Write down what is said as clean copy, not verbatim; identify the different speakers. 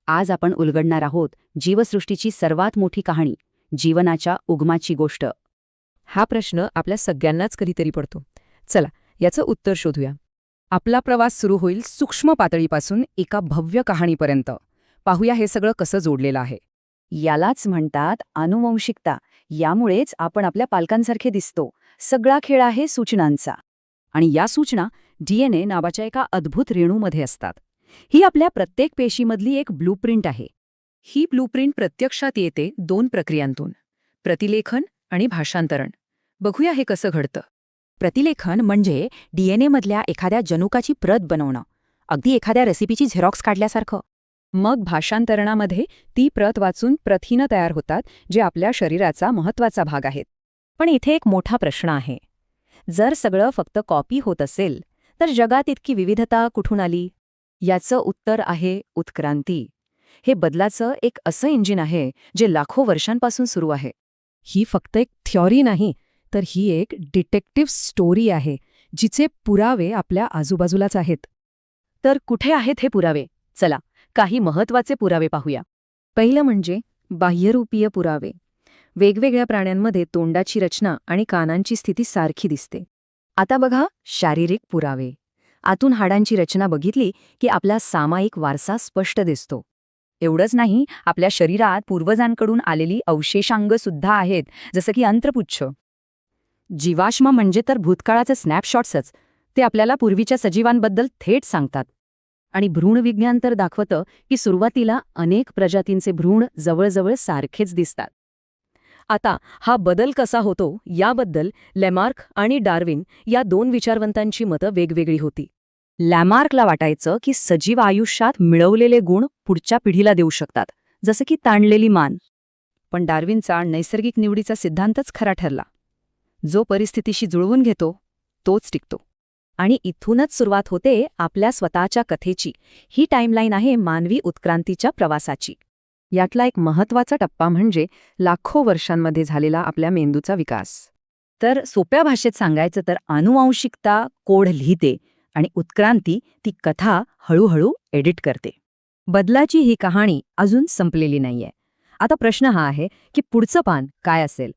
Speaker 1: आज आपण उलगडणार आहोत जीवसृष्टीची सर्वात मोठी कहाणी, जीवनाच्या उगमाची गोष्ट.
Speaker 2: हा प्रश्न आपल्या सगळ्यांनाच कधीतरी पडतो. चला याचं उत्तर शोधूया. आपला प्रवास सुरू होईल सूक्ष्म पातळीपासून एका भव्य कहाणीपर्यंत. पाहूया हे सगळं कसं जोडलेलं आहे.
Speaker 1: यालाच म्हणतात आनुवंशिकता. यामुळेच आपण आपल्या पालकांसारखे दिसतो. सगळा खेळ आहे सूचनांचा. आणि या सूचना DNA नावाच्या एका अद्भुत रेणूमध्ये असतात. ही आपल्या प्रत्येक पेशीमधली एक ब्लूप्रिंट आहे.
Speaker 2: ही ब्लूप्रिंट प्रत्यक्षात येते 2 प्रक्रियांतून, प्रतिलेखन आणि भाषांतरण. बघूया हे कसं घडतं.
Speaker 3: प्रतिलेखन म्हणजे DNA मधल्या एखाद्या जनुकाची प्रत बनवणं, अगदी एखाद्या रेसिपीची झेरॉक्स काढल्यासारखं.
Speaker 2: मग भाषांतरणामध्ये ती प्रत वाचून प्रथिनं तयार होतात, जे आपल्या शरीराचा महत्त्वाचा भाग आहेत.
Speaker 3: पण इथे एक मोठा प्रश्न आहे. जर सगळं फक्त कॉपी होत असेल, तर जगात इतकी विविधता कुठून आली?
Speaker 1: याचं उत्तर आहे उत्क्रांती. हे बदलाचं एक असं इंजिन आहे जे लाखो वर्षांपासून सुरू आहे.
Speaker 2: ही फक्त एक थ्योरी नाही, तर ही एक डिटेक्टिव्ह स्टोरी आहे, जिचे पुरावे आपल्या आजूबाजूलाच आहेत.
Speaker 1: तर कुठे आहेत हे पुरावे? चला, काही महत्त्वाचे पुरावे पाहूया. पहिलं म्हणजे बाह्यरूपीय पुरावे. वेगवेगळ्या प्राण्यांमध्ये तोंडाची रचना आणि कानांची स्थिती सारखी दिसते. आता बघा शारीरिक पुरावे. आतून हाडांची रचना बघितली की आपला सामायिक वारसा स्पष्ट दिसतो. एवढंच नाही, आपल्या शरीरात पूर्वजांकडून आलेली अवशेषांग सुद्धा आहेत, जसं की अंत्रपुच्छ. जीवाश्म म्हणजे तर भूतकाळाचे स्नॅपशॉट्सच. ते आपल्याला पूर्वीच्या सजीवांबद्दल थेट सांगतात. आणि भ्रूणविज्ञान तर दाखवतं की सुरुवातीला अनेक प्रजातींचे भ्रूण जवळजवळ सारखेच दिसतात.
Speaker 2: आता हा बदल कसा होतो याबद्दल लॅमार्क आणि डार्विन या 2 विचारवंतांची मतं वेगवेगळी होती.
Speaker 1: लॅमार्कला वाटायचं की सजीव आयुष्यात मिळवलेले गुण पुढच्या पिढीला देऊ शकतात, जसं की ताणलेली मान. पण डार्विनचा नैसर्गिक निवडीचा सिद्धांतच खरा ठरला. जो परिस्थितीशी जुळवून घेतो तोच टिकतो. आणि इथूनच सुरुवात होते आपल्या स्वतःच्या कथेची. ही टाईमलाईन आहे मानवी उत्क्रांतीच्या प्रवासाची. यातला एक महत्त्वाचा टप्पा म्हणजे लाखो वर्षांमध्ये झालेला आपल्या मेंदूचा विकास. तर सोप्या भाषेत सांगायचं तर आनुवांशिकता कोड लिहिते आणि उत्क्रांती ती कथा हळूहळू एडिट करते. बदलाची ही कहाणी अजून संपलेली नाहीये. आता प्रश्न हा आहे की पुढचं पान काय असेल?